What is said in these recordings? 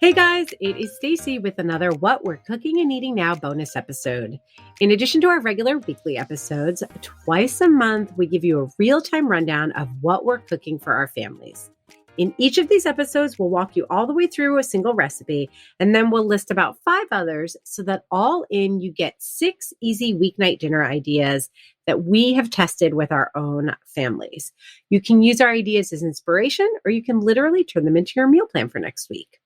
Hey guys, it is Stacie with another What We're Cooking and Eating Now bonus episode. In addition to our regular weekly episodes, twice a month we give you a real-time rundown of what we're cooking for our families. In each of these episodes, we'll walk you all the way through a single recipe, and then we'll list about 5 others so that all in you get 6 easy weeknight dinner ideas that we have tested with our own families. You can use our ideas as inspiration, or you can literally turn them into your meal plan for next week.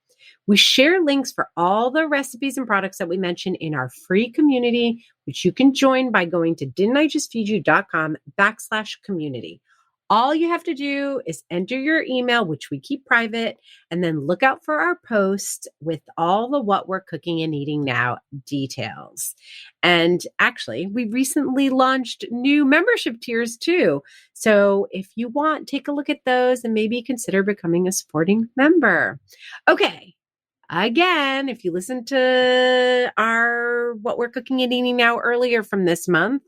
We share links for all the recipes and products that we mention in our free community, which you can join by going to didn'tijustfeedyou.com/community. All you have to do is enter your email, which we keep private, and then look out for our post with all the What We're Cooking and Eating Now details. And actually, we recently launched new membership tiers too. So if you want, take a look at those and maybe consider becoming a supporting member. Okay. Again, if you listen to our What We're Cooking and Eating Now earlier from this month,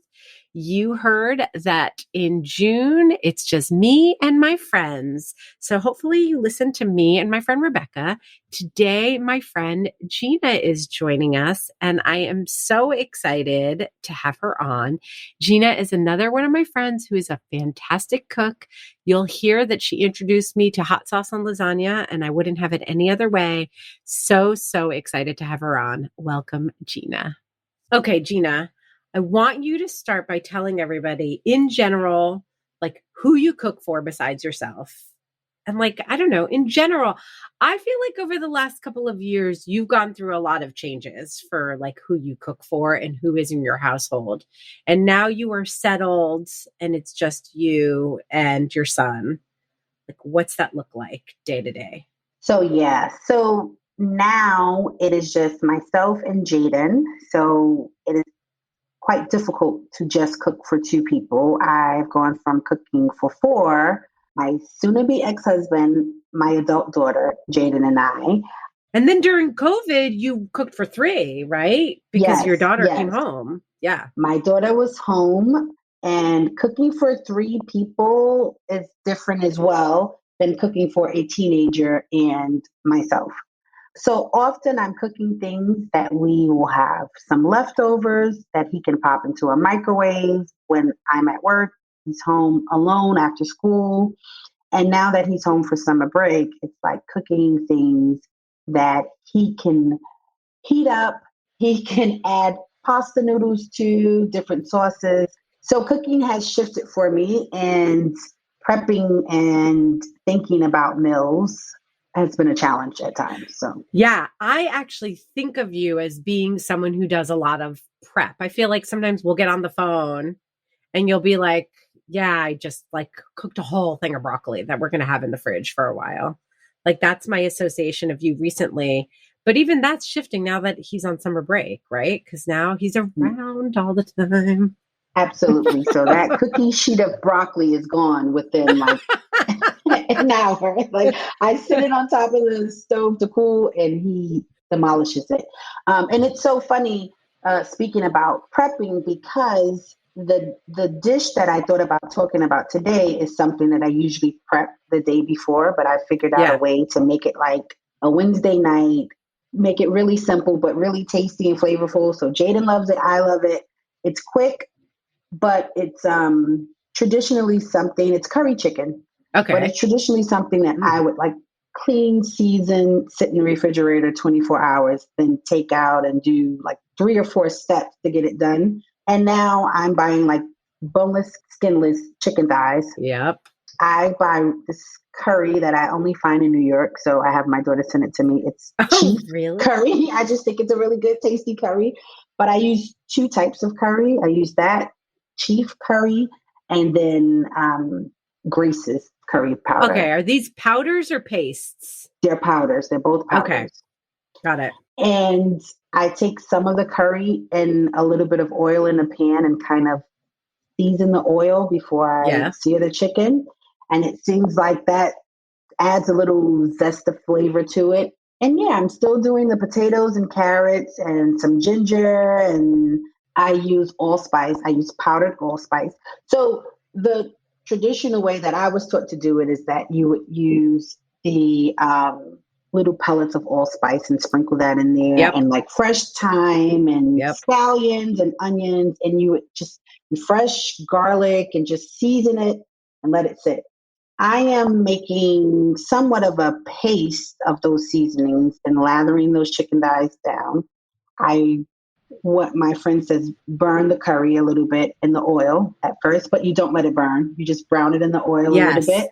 you heard that in June, it's just me and my friends. So hopefully you listened to me and my friend Rebecca. Today, my friend Gina is joining us, and I am so excited to have her on. Gina is another one of my friends who is a fantastic cook. You'll hear that she introduced me to hot sauce on lasagna, and I wouldn't have it any other way. So excited to have her on. Welcome, Gina. Okay, Gina. I want you to start by telling everybody in general, like who you cook for besides yourself. And like, I don't know, in general, I feel like over the last couple of years, you've gone through a lot of changes for like who you cook for and who is in your household. And now you are settled and it's just you and your son. Like, what's that look like day to day? So now it is just myself and Jaden. So it is quite difficult to just cook for 2 people. I've gone from cooking for 4, my soon-to-be ex-husband, my adult daughter, Jaden, and I. And then during COVID, you cooked for 3, right? Because your daughter came home. Yeah. My daughter was home, and cooking for 3 people is different as well than cooking for a teenager and myself. So often I'm cooking things that we will have some leftovers that he can pop into a microwave when I'm at work. He's home alone after school. And now that he's home for summer break, it's like cooking things that he can heat up. He can add pasta noodles to different sauces. So cooking has shifted for me, and prepping and thinking about meals has been a challenge at times. So yeah, I actually think of you as being someone who does a lot of prep. I feel like sometimes we'll get on the phone and you'll be like, yeah, I just like cooked a whole thing of broccoli that we're going to have in the fridge for a while. Like that's my association of you recently. But even that's shifting now that he's on summer break, right? Because now he's around all the time. Absolutely. So that cookie sheet of broccoli is gone within like an hour. Like I sit it on top of the stove to cool, and he demolishes it. And it's so funny speaking about prepping, because the dish that I thought about talking about today is something that I usually prep the day before, but I figured out a way to make it like a Wednesday night, make it really simple but really tasty and flavorful. So Jaden loves it. I love it. It's quick, but it's traditionally something. It's curry chicken. Okay. But it's traditionally something that I would like clean, season, sit in the refrigerator 24 hours, then take out and do like 3 or 4 steps to get it done. And now I'm buying like boneless, skinless chicken thighs. Yep. I buy this curry that I only find in New York. So I have my daughter send it to me. It's cheap curry. I just think it's a really good, tasty curry. But I use 2 types of curry. I use that chief curry and then Grace's curry powder. Okay. Are these powders or pastes? They're powders. They're both powders. Okay. Got it. And I take some of the curry and a little bit of oil in a pan and kind of season the oil before I sear the chicken. And it seems like that adds a little zest of flavor to it. And yeah, I'm still doing the potatoes and carrots and some ginger, and I use allspice. I use powdered allspice. So the traditional way that I was taught to do it is that you would use the little pellets of allspice and sprinkle that in there, Yep. and like fresh thyme and Yep. scallions and onions, and you just fresh garlic and just season it and let it sit. I am making somewhat of a paste of those seasonings and lathering those chicken thighs down. I what my friend says, burn the curry a little bit in the oil at first, but you don't let it burn. You just brown it in the oil a little bit. Yes.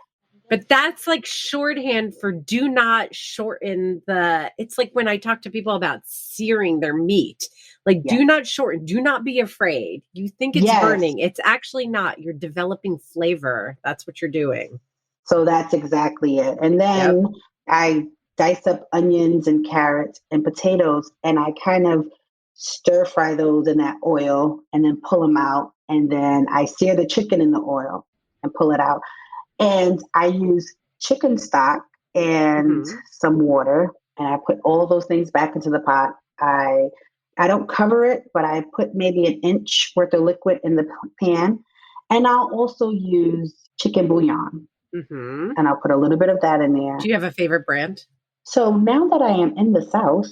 But that's like shorthand for do not shorten the. It's like when I talk to people about searing their meat. Like, Yes. do not shorten, do not be afraid. You think it's Yes. burning. It's actually not. You're developing flavor. That's what you're doing. So that's exactly it. And Yep. then I dice up onions and carrots and potatoes, and I kind of stir fry those in that oil and then pull them out. And then I sear the chicken in the oil and pull it out. And I use chicken stock and Mm-hmm. some water, and I put all those things back into the pot. I don't cover it, but I put maybe an inch worth of liquid in the pan, and I'll also use chicken bouillon, Mm-hmm. and I'll put a little bit of that in there. Do you have a favorite brand? So now that I am in the South,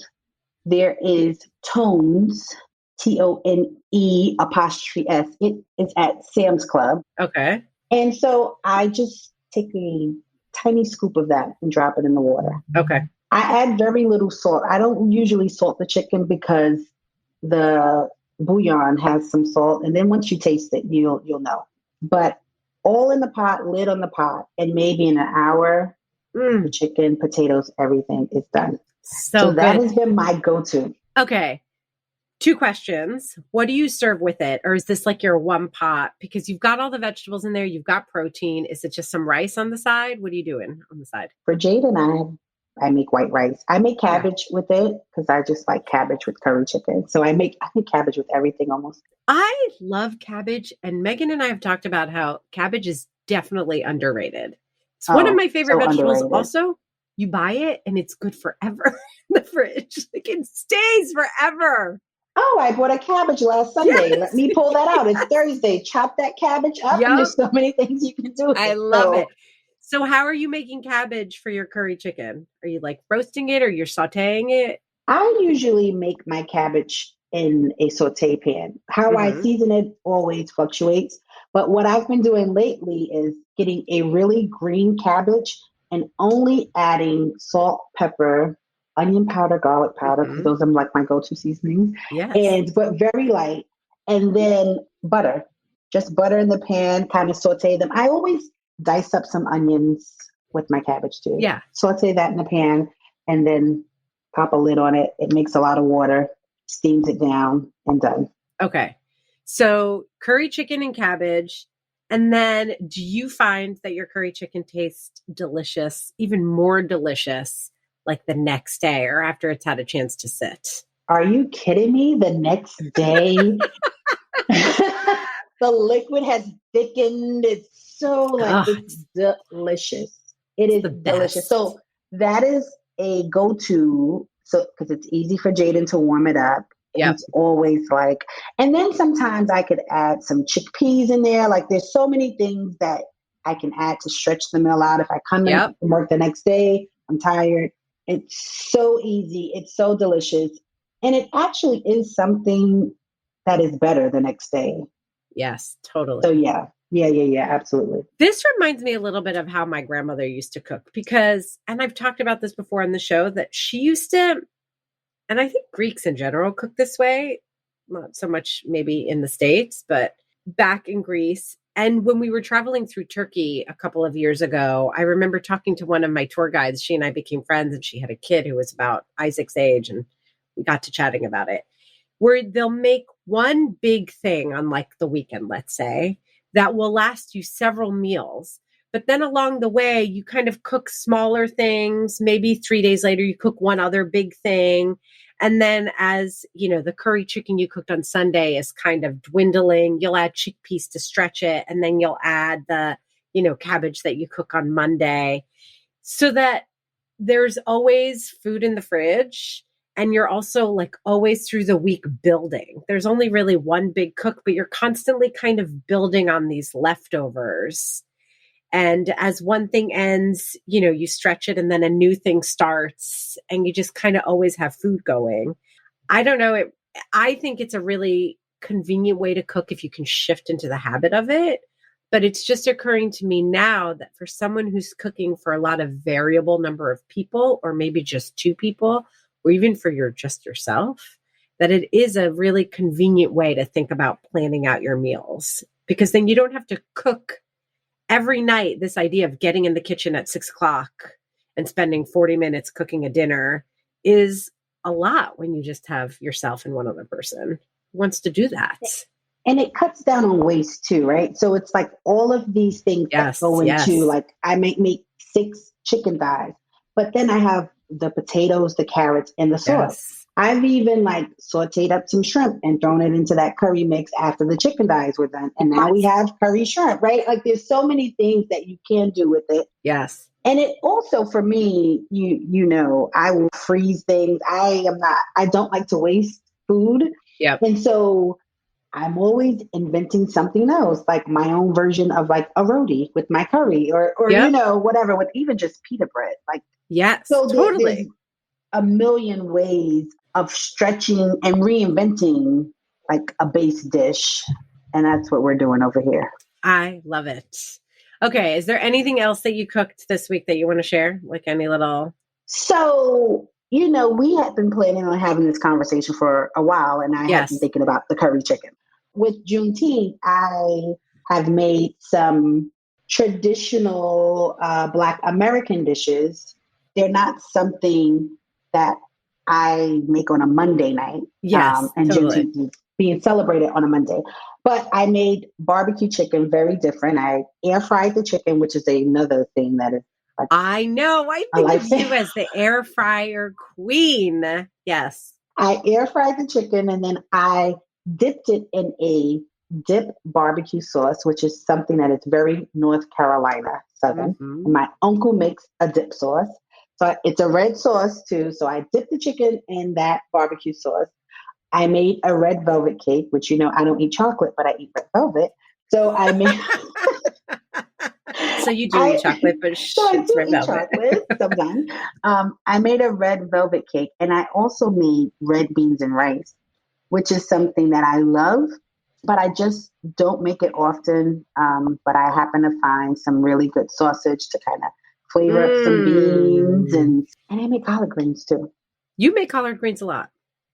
there is Tones, Tone apostrophe S. It is at Sam's Club. Okay. And so I just take a tiny scoop of that and drop it in the water. Okay. I add very little salt. I don't usually salt the chicken because the bouillon has some salt, and then once you taste it, you'll know. But all in the pot, lid on the pot, and maybe in an hour, the chicken, potatoes, everything is done. So that good. has been my go-to. Okay. 2 questions. What do you serve with it? Or is this like your one pot? Because you've got all the vegetables in there, you've got protein. Is it just some rice on the side? What are you doing on the side? For Jade and I make white rice. I make cabbage with it because I just like cabbage with curry chicken. So I make cabbage with everything almost. I love cabbage, and Megan and I have talked about how cabbage is definitely underrated. It's one of my favorite so vegetables. underrated. Also, you buy it and it's good forever in the fridge. Like it stays forever. Oh, I bought a cabbage last Sunday. Yes. Let me pull that out. It's Thursday. Chop that cabbage up, and Yep. there's so many things you can do with I it. love it. So how are you making cabbage for your curry chicken? Are you like roasting it or you're sauteing it? I usually make my cabbage in a saute pan. How I season it always fluctuates. But what I've been doing lately is getting a really green cabbage and only adding salt, pepper, onion powder, garlic powder, because those are like my go-to seasonings. Yes. But very light. And then butter. Just butter in the pan, kind of saute them. I always dice up some onions with my cabbage too. Yeah. Saute that in the pan and then pop a lid on it. It makes a lot of water, steams it down, and done. Okay. So curry chicken and cabbage. And then do you find that your curry chicken tastes delicious, even more delicious, like the next day or after it's had a chance to sit? Are you kidding me? The next day, the liquid has thickened. It's so it's delicious. It is delicious. So that is a go-to. So because it's easy for Jaden to warm it up. Yep. It's always like, and then sometimes I could add some chickpeas in there. Like there's so many things that I can add to stretch the meal out. If I come in from work the next day, I'm tired. It's so easy. It's so delicious. And it actually is something that is better the next day. Yes, totally. So yeah, absolutely. This reminds me a little bit of how my grandmother used to cook because, and I've talked about this before on the show, that she used to, and I think Greeks in general cook this way, not so much maybe in the States, but back in Greece. And when we were traveling through Turkey a couple of years ago, I remember talking to one of my tour guides. She and I became friends, and she had a kid who was about Isaac's age, and we got to chatting about it, where they'll make one big thing on like the weekend, let's say, that will last you several meals. But then along the way, you kind of cook smaller things. Maybe 3 days later, you cook one other big thing. And then as, you know, the curry chicken you cooked on Sunday is kind of dwindling, you'll add chickpeas to stretch it. And then you'll add the, you know, cabbage that you cook on Monday so that there's always food in the fridge. And you're also like always through the week building. There's only really one big cook, but you're constantly kind of building on these leftovers. And as one thing ends, you know, you stretch it and then a new thing starts and you just kind of always have food going. I don't know. I think it's a really convenient way to cook if you can shift into the habit of it. But it's just occurring to me now that for someone who's cooking for a lot of variable number of people, or maybe just two people, or even for just yourself, that it is a really convenient way to think about planning out your meals, because then you don't have to cook every night. This idea of getting in the kitchen at 6 o'clock and spending 40 minutes cooking a dinner is a lot when you just have yourself and one other person who wants to do that. And it cuts down on waste too, right? So it's like all of these things that go into, like, I might make 6 chicken thighs, but then I have the potatoes, the carrots, and the sauce. Yes. I've even like sauteed up some shrimp and thrown it into that curry mix after the chicken thighs were done. And now we have curry shrimp, right? Like there's so many things that you can do with it. Yes. And it also, for me, you know, I will freeze things. I don't like to waste food. Yep. And so I'm always inventing something else, like my own version of like a roti with my curry or Yep. you know, whatever, with even just pita bread. Like, yes, so totally. There's a million ways of stretching and reinventing like a base dish. And that's what we're doing over here. I love it. Okay. Is there anything else that you cooked this week that you want to share? Like any little? So, you know, we had been planning on having this conversation for a while, and I had been thinking about the curry chicken. With Juneteenth, I have made some traditional Black American dishes. They're not something that I make on a Monday night. Yes, and totally. Juneteenth is being celebrated on a Monday. But I made barbecue chicken very different. I air fried the chicken, which is another thing that is like, I know. I think of you as the air fryer queen. Yes. I air fried the chicken and then I dipped it in a dip barbecue sauce, which is something that is very North Carolina Southern. Mm-hmm. And my uncle makes a dip sauce. So it's a red sauce too. So I dipped the chicken in that barbecue sauce. I made a red velvet cake, which, you know, I don't eat chocolate, but I eat red velvet. So I made. So you do eat chocolate, but so I do red eat velvet. chocolate sometimes. I made a red velvet cake, and I also made red beans and rice, which is something that I love, but I just don't make it often. But I happen to find some really good sausage to kind of flavor up some beans, and I make collard greens too. You make collard greens a lot.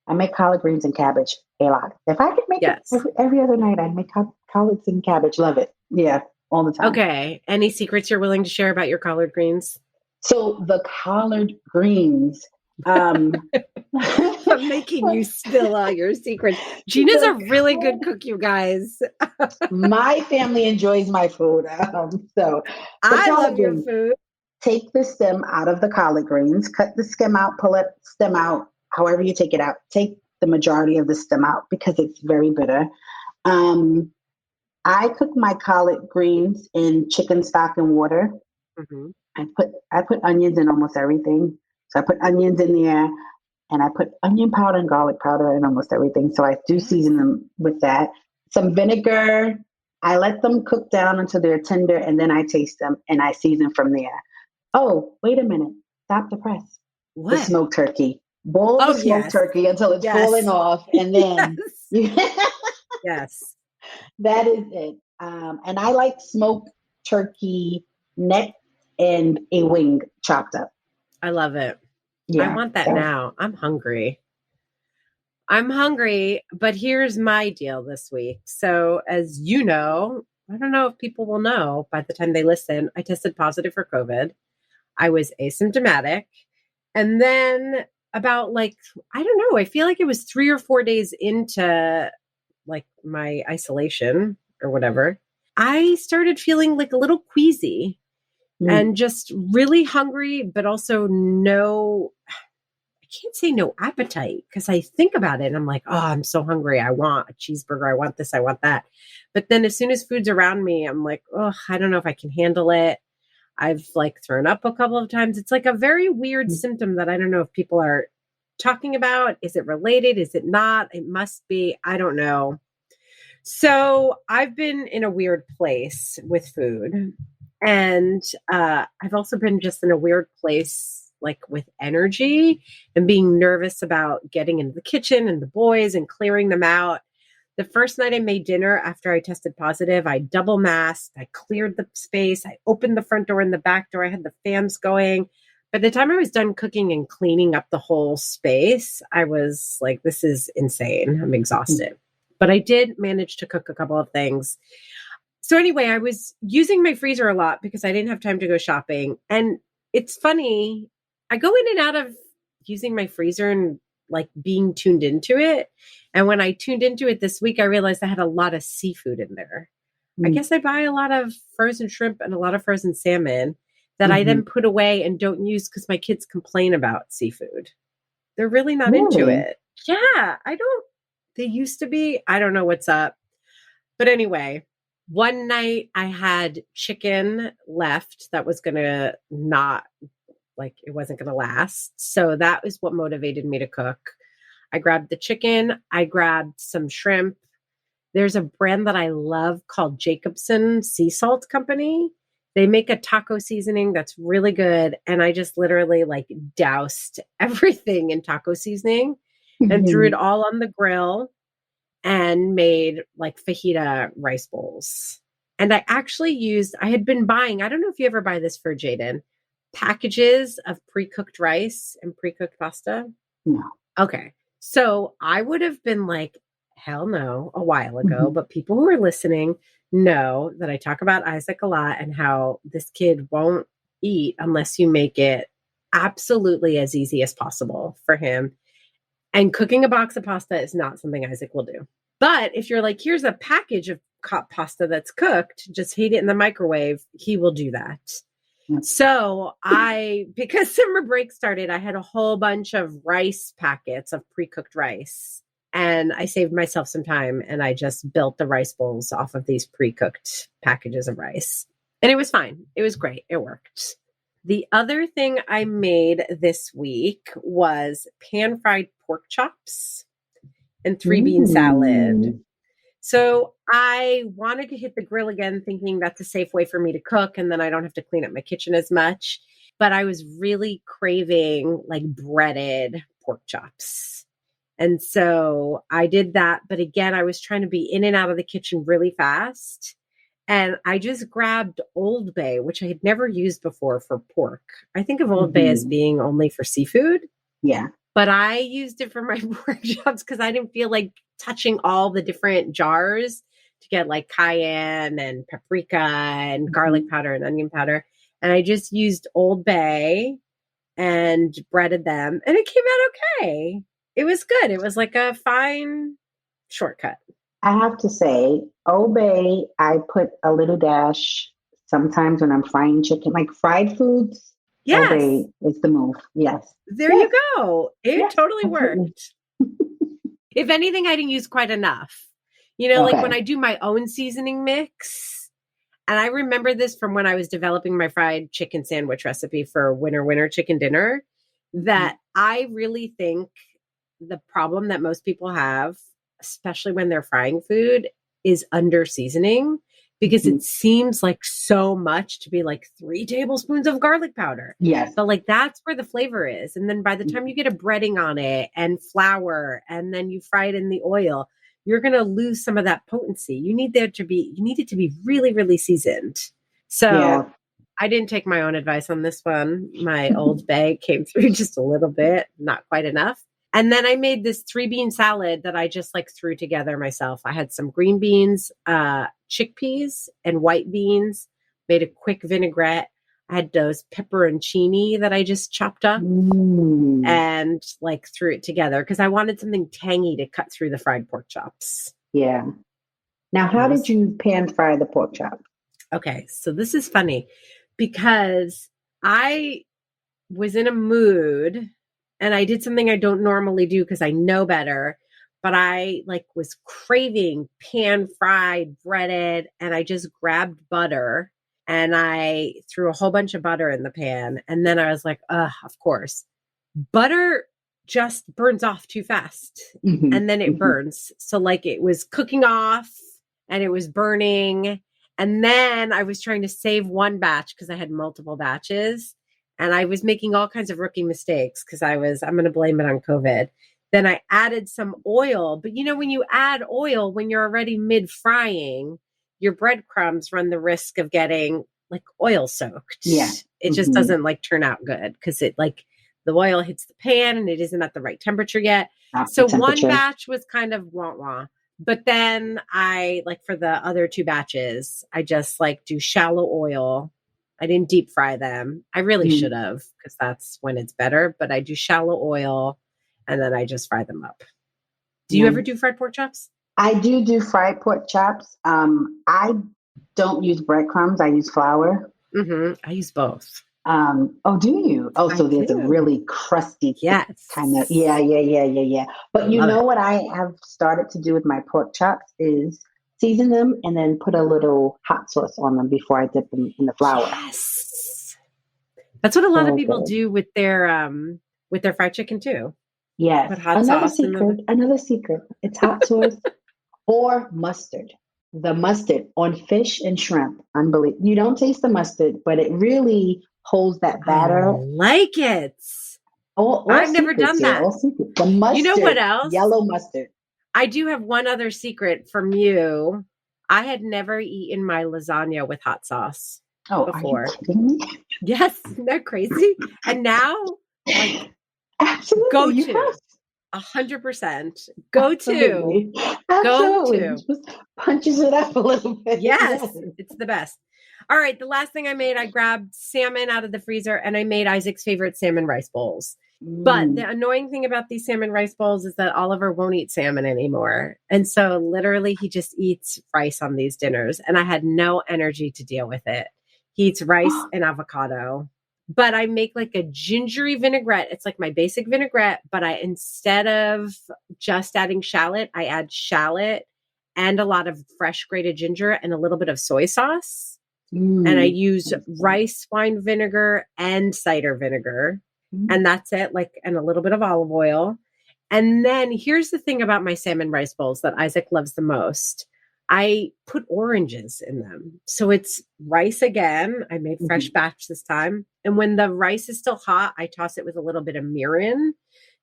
I make collard greens and cabbage a lot. If I could make it every other night, I'd make collards and cabbage. Love it. Yeah, all the time. Okay. Any secrets you're willing to share about your collard greens? So the collard greens. I'm making you spill all your secrets. Gina's a really good cook, you guys. My family enjoys my food. So I love your food. Take the stem out of the collard greens, cut the stem out, pull it stem out, however you take it out. Take the majority of the stem out because it's very bitter. I cook my collard greens in chicken stock and water. Mm-hmm. I put onions in almost everything. So I put onions in there, and I put onion powder and garlic powder in almost everything. So I do season them with that. Some vinegar. I let them cook down until they're tender, and then I taste them, and I season from there. Oh, wait a minute. Stop the press. What? The smoked turkey. Boil the smoked turkey until it's falling off, and then yes, that is it. And I like smoked turkey neck and a wing chopped up. I love it. Yeah, I want that now. I'm hungry, but here's my deal this week. So as you know, I don't know if people will know by the time they listen, I tested positive for COVID. I was asymptomatic. And then about I don't know, I feel like it was 3 or 4 days into like my isolation or whatever, I started feeling like a little queasy and just really hungry, but also I can't say no appetite because I think about it and I'm like, oh, I'm so hungry. I want a cheeseburger. I want this. I want that. But then as soon as food's around me, I'm like, oh, I don't know if I can handle it. I've thrown up a couple of times. It's like a very weird symptom that I don't know if people are talking about. Is it related? Is it not? It must be. I don't know. So I've been in a weird place with food. And I've also been just in a weird place, like with energy and being nervous about getting into the kitchen and the boys and clearing them out. The first night I made dinner after I tested positive, I double masked, I cleared the space, I opened the front door and the back door, I had the fans going. By the time I was done cooking and cleaning up the whole space, I was like, this is insane. I'm exhausted. But I did manage to cook a couple of things. So anyway, I was using my freezer a lot because I didn't have time to go shopping. And it's funny, I go in and out of using my freezer and like being tuned into it. And when I tuned into it this week, I realized I had a lot of seafood in there. I guess I buy a lot of frozen shrimp and a lot of frozen salmon that I then put away and don't use because my kids complain about seafood. They're really not into it. Yeah, they used to be. I don't know what's up. But anyway, one night I had chicken left that was going to it wasn't going to last. So that was what motivated me to cook. I grabbed the chicken. I grabbed some shrimp. There's a brand that I love called Jacobson Sea Salt Company. They make a taco seasoning that's really good. And I just literally doused everything in taco seasoning and threw it all on the grill and made fajita rice bowls. And I had been buying, I don't know if you ever buy this for Jaden, packages of pre-cooked rice and pre-cooked pasta. No. Okay. So I would have been like, hell no, a while ago. But people who are listening know that I talk about Isaac a lot and how this kid won't eat unless you make it absolutely as easy as possible for him. And cooking a box of pasta is not something Isaac will do. But if you're like, here's a package of pasta that's cooked, just heat it in the microwave, he will do that. So because summer break started, I had a whole bunch of rice packets of pre-cooked rice. And I saved myself some time and I just built the rice bowls off of these pre-cooked packages of rice. And it was fine. It was great. It worked. The other thing I made this week was pan-fried pork chops and 3-bean salad. So I wanted to hit the grill again, thinking that's a safe way for me to cook. And then I don't have to clean up my kitchen as much. But I was really craving breaded pork chops. And so I did that. But again, I was trying to be in and out of the kitchen really fast. And I just grabbed Old Bay, which I had never used before for pork. I think of Old Bay as being only for seafood. Yeah. But I used it for my pork chops because I didn't feel like touching all the different jars to get cayenne and paprika and garlic powder and onion powder. And I just used Old Bay and breaded them. And it came out okay. It was good. It was like a fine shortcut. I have to say, Old Bay, I put a little dash sometimes when I'm frying chicken, like fried foods. Yes. Old Bay is the move. Yes. There you go. It totally absolutely. worked. If anything, I didn't use quite enough. When I do my own seasoning mix, and I remember this from when I was developing my fried chicken sandwich recipe for winter chicken dinner, that I really think the problem that most people have, especially when they're frying food, is under seasoning. Because it seems like so much to be 3 tablespoons of garlic powder. Yes. But that's where the flavor is. And then by the time you get a breading on it and flour, and then you fry it in the oil, you're going to lose some of that potency. You need it to be really, really seasoned. So I didn't take my own advice on this one. My Old Bay came through just a little bit, not quite enough. And then I made this 3-bean salad that I just threw together myself. I had some green beans, chickpeas, and white beans, made a quick vinaigrette. I had those pepperoncini that I just chopped up and threw it together because I wanted something tangy to cut through the fried pork chops. Yeah. Now, how did you pan fry the pork chop? Okay, so this is funny because I was in a mood and I did something I don't normally do because I know better, but I was craving pan fried, breaded, and I just grabbed butter and I threw a whole bunch of butter in the pan. And then I was like, of course, butter just burns off too fast and then it burns. So it was cooking off and it was burning And then I was trying to save one batch because I had multiple batches. And I was making all kinds of rookie mistakes because I'm going to blame it on COVID. Then I added some oil. But when you add oil, when you're already mid-frying, your breadcrumbs run the risk of getting like oil soaked. Yeah. It just doesn't like turn out good because it like the oil hits the pan and it isn't at the right temperature yet. So one batch was kind of wah-wah. But then I like for the other 2 batches, I just like do shallow oil. I didn't deep fry them. I really should have because that's when it's better. But I do shallow oil and then I just fry them up. Do you ever do fried pork chops? I do fried pork chops. I don't use breadcrumbs. I use flour. I use both. Oh, do you? Oh, so there's a really crusty kind of, yeah. But what I have started to do with my pork chops is season them and then put a little hot sauce on them before I dip them in the flour. Yes. That's what a lot of people do with their fried chicken too. Yes. Put hot sauce Another secret. It's hot sauce or mustard. The mustard on fish and shrimp. Unbelievable. You don't taste the mustard, but it really holds that batter. I like it. I've never done that. The mustard. You know what else? Yellow mustard. I do have one other secret from you. I had never eaten my lasagna with hot sauce before. Are you kidding me? Yes, isn't that crazy? And now, like, absolutely, go to 100%. Go to. Just punches it up a little bit. Yes, it's the best. All right, the last thing I made, I grabbed salmon out of the freezer and I made Isaac's favorite salmon rice bowls. But the annoying thing about these salmon rice bowls is that Oliver won't eat salmon anymore. And so literally he just eats rice on these dinners. And I had no energy to deal with it. He eats rice and avocado. But I make like a gingery vinaigrette. It's like my basic vinaigrette, but instead of just adding shallot, I add shallot and a lot of fresh grated ginger and a little bit of soy sauce. And I use rice wine vinegar and cider vinegar. And that's it, and a little bit of olive oil. And then here's the thing about my salmon rice bowls that Isaac loves the most. I put oranges in them. So it's rice again. I made fresh batch this time. And when the rice is still hot, I toss it with a little bit of mirin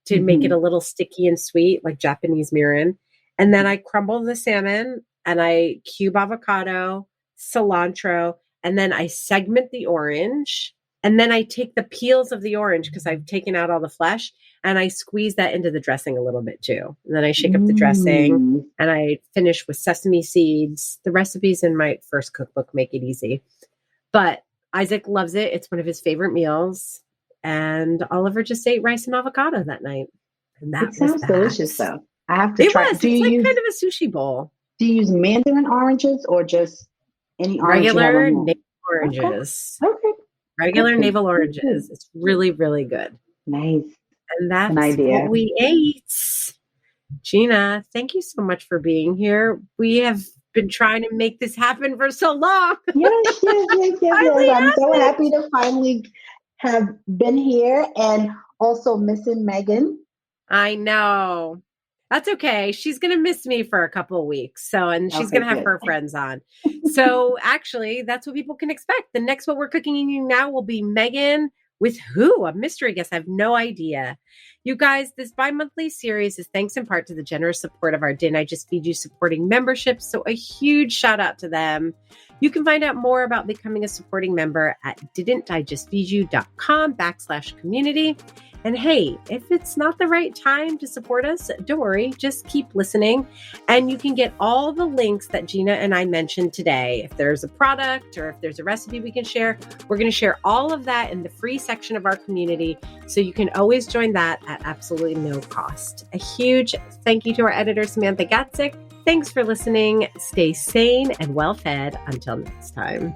to make it a little sticky and sweet, like Japanese mirin. And then I crumble the salmon and I cube avocado, cilantro, and then I segment the orange. And then I take the peels of the orange because I've taken out all the flesh and I squeeze that into the dressing a little bit too. And then I shake up the dressing and I finish with sesame seeds. The recipes in my first cookbook make it easy. But Isaac loves it. It's one of his favorite meals. And Oliver just ate rice and avocado that night. And that sounds delicious though. I have to try. It's like kind of a sushi bowl. Do you use mandarin oranges or just any orange? Regular navel oranges. Okay. Regular navel oranges. It's really, really good. Nice. And that's what we ate. Gina, thank you so much for being here. We have been trying to make this happen for so long. Yes. I'm so happy to finally have been here and also missing Meghan. I know. That's okay. She's going to miss me for a couple of weeks. And she's going to have her friends on. So actually, that's what people can expect. The next What We're Cooking Now will be Meghan with who? A mystery guest. I have no idea. You guys, this bi-monthly series is thanks in part to the generous support of our Didn't I Just Feed You supporting memberships. So a huge shout out to them. You can find out more about becoming a supporting member at didn'tijustfeedyou.com/community. And hey, if it's not the right time to support us, don't worry, just keep listening. And you can get all the links that Gina and I mentioned today. If there's a product or if there's a recipe we can share, we're going to share all of that in the free section of our community. So you can always join that at absolutely no cost. A huge thank you to our editor, Samantha Gatzik. Thanks for listening. Stay sane and well fed. Until next time.